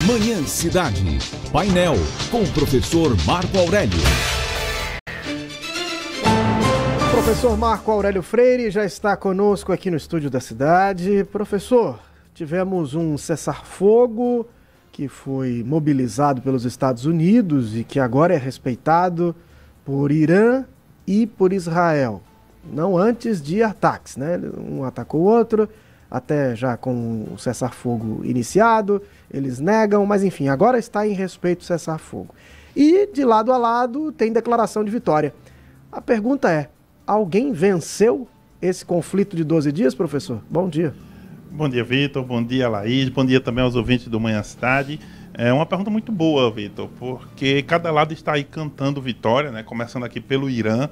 Manhã Cidade. Painel com o professor Marco Aurélio. O professor Marco Aurélio Freire já está conosco aqui no estúdio da cidade. Professor, tivemos um cessar-fogo que foi mobilizado pelos Estados Unidos e que agora é respeitado por Irã e por Israel. Não antes de ataques, né? Um atacou o outro, até já com o cessar-fogo iniciado, eles negam, mas enfim, agora está em respeito o cessar-fogo. E de lado a lado tem declaração de vitória. A pergunta é, alguém venceu esse conflito de 12 dias, professor? Bom dia. Bom dia, Vitor. Bom dia, Laís. Bom dia também aos ouvintes do Manhã Cidade. É uma pergunta muito boa, Vitor, porque cada lado está aí cantando vitória, né? Começando aqui pelo Irã.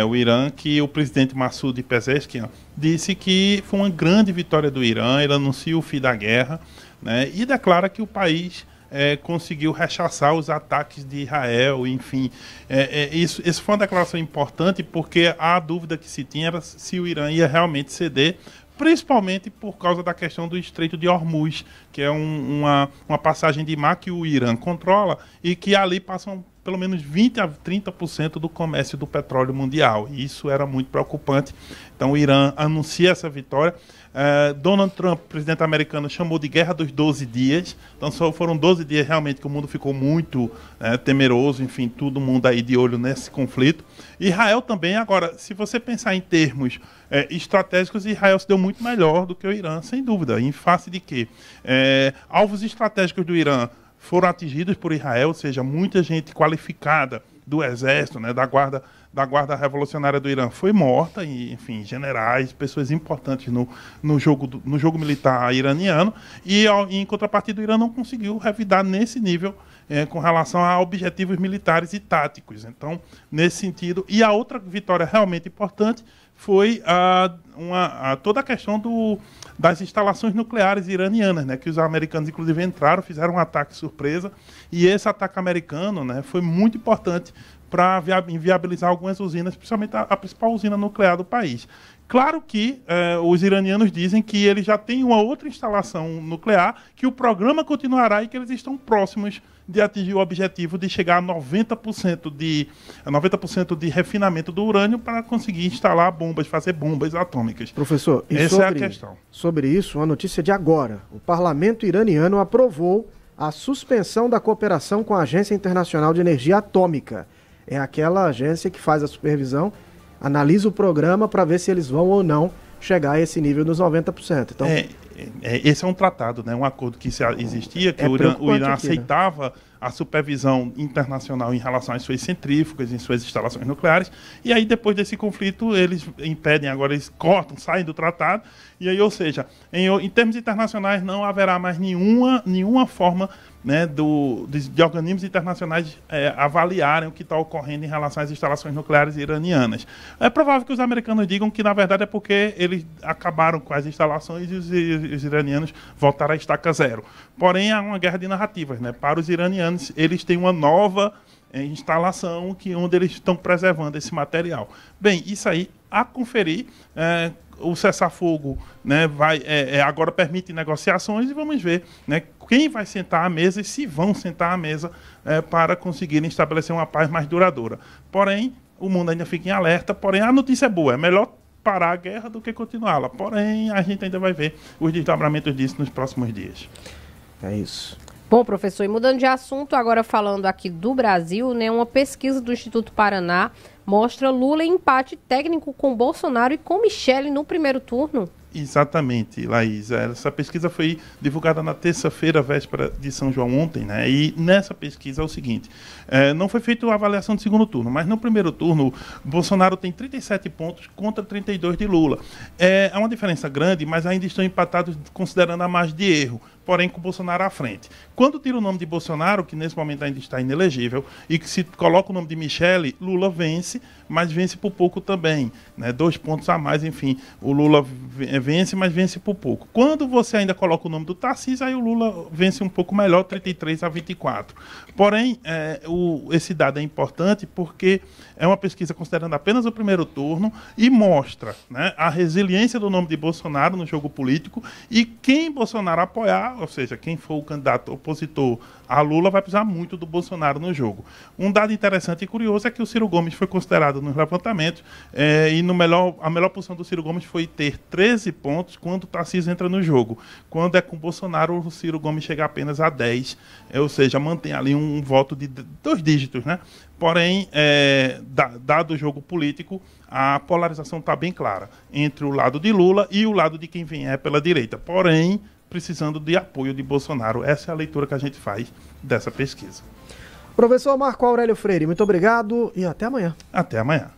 O Irã, que o presidente Massoud Pezeshkian disse que foi uma grande vitória do Irã, ele anuncia o fim da guerra, né? E declara que o país conseguiu rechaçar os ataques de Israel, enfim. Isso foi uma declaração importante porque a dúvida que se tinha era se o Irã ia realmente ceder, principalmente por causa da questão do Estreito de Hormuz, que é uma passagem de mar que o Irã controla e que ali passam pelo menos 20% a 30% do comércio do petróleo mundial. E isso era muito preocupante. Então o Irã anuncia essa vitória. Donald Trump, presidente americano, chamou de Guerra dos 12 Dias. Então só foram 12 dias realmente que o mundo ficou muito temeroso, enfim, todo mundo aí de olho nesse conflito. Israel também, agora, se você pensar em termos estratégicos, Israel se deu muito melhor do que o Irã, sem dúvida. Em face de quê? Alvos estratégicos do Irã foram atingidos por Israel, ou seja, muita gente qualificada do exército, né, da guarda revolucionária do Irã foi morta, e, enfim, generais, pessoas importantes no jogo militar iraniano, e em contrapartida o Irã não conseguiu revidar nesse nível com relação a objetivos militares e táticos. Então, nesse sentido, e a outra vitória realmente importante foi toda a questão das instalações nucleares iranianas, né, que os americanos, inclusive, entraram, fizeram um ataque surpresa, e esse ataque americano, né, foi muito importante para inviabilizar algumas usinas, principalmente a principal usina nuclear do país. Claro que os iranianos dizem que eles já têm uma outra instalação nuclear, que o programa continuará e que eles estão próximos de atingir o objetivo de chegar a 90% de refinamento do urânio para conseguir instalar bombas, fazer bombas atômicas. Professor, essa é a questão. Sobre isso, uma notícia de agora. O parlamento iraniano aprovou a suspensão da cooperação com a Agência Internacional de Energia Atômica. É aquela agência que faz a supervisão, analisa o programa para ver se eles vão ou não chegar a esse nível dos 90%. Então, esse é um tratado, né? Um acordo que existia, que o Irã aceitava a supervisão internacional em relação às suas centrífugas, em suas instalações nucleares, e aí depois desse conflito eles impedem, agora eles cortam, saem do tratado, e aí, ou seja, em termos internacionais não haverá mais nenhuma forma, né, de organismos internacionais avaliarem o que está ocorrendo em relação às instalações nucleares iranianas. É provável que os americanos digam que, na verdade, é porque eles acabaram com as instalações e os iranianos voltaram à estaca zero. Porém, há uma guerra de narrativas, né? Para os iranianos, eles têm uma nova instalação onde eles estão preservando esse material. Bem, isso aí, a conferir, o cessar-fogo, né, agora permite negociações e vamos ver, né, quem vai sentar à mesa e se vão sentar à mesa para conseguirem estabelecer uma paz mais duradoura. Porém, o mundo ainda fica em alerta, porém a notícia é boa, é melhor parar a guerra do que continuá-la. Porém, a gente ainda vai ver os desdobramentos disso nos próximos dias. É isso. Bom, professor, e mudando de assunto, agora falando aqui do Brasil, né, uma pesquisa do Instituto Paraná mostra Lula em empate técnico com Bolsonaro e com Michele no primeiro turno. Exatamente, Laís. Essa pesquisa foi divulgada na terça-feira, véspera de São João ontem, né? E nessa pesquisa é o seguinte, não foi feita a avaliação do segundo turno, mas no primeiro turno, Bolsonaro tem 37 pontos contra 32 de Lula. É uma diferença grande, mas ainda estão empatados considerando a margem de erro, porém com Bolsonaro à frente. Quando tira o nome de Bolsonaro, que nesse momento ainda está inelegível, e que se coloca o nome de Michele, Lula vence, mas vence por pouco também, né? 2 pontos a mais, enfim, o Lula vence, mas vence por pouco. Quando você ainda coloca o nome do Tarcísio, aí o Lula vence um pouco melhor, 33-24. Porém, esse dado é importante porque é uma pesquisa considerando apenas o primeiro turno e mostra, né, a resiliência do nome de Bolsonaro no jogo político, e quem Bolsonaro apoiar precisar, ou seja, quem for o candidato opositor a Lula vai precisar muito do Bolsonaro no jogo. Um dado interessante e curioso é que o Ciro Gomes foi considerado nos levantamentos e a melhor posição do Ciro Gomes foi ter 13 pontos quando o Tarcísio entra no jogo. Quando é com o Bolsonaro, o Ciro Gomes chega apenas a 10, ou seja, mantém ali um voto de 2 dígitos, né? Porém, dado o jogo político, a polarização está bem clara entre o lado de Lula e o lado de quem vier pela direita. Porém, precisando de apoio de Bolsonaro. Essa é a leitura que a gente faz dessa pesquisa. Professor Marco Aurélio Freire, muito obrigado e até amanhã. Até amanhã.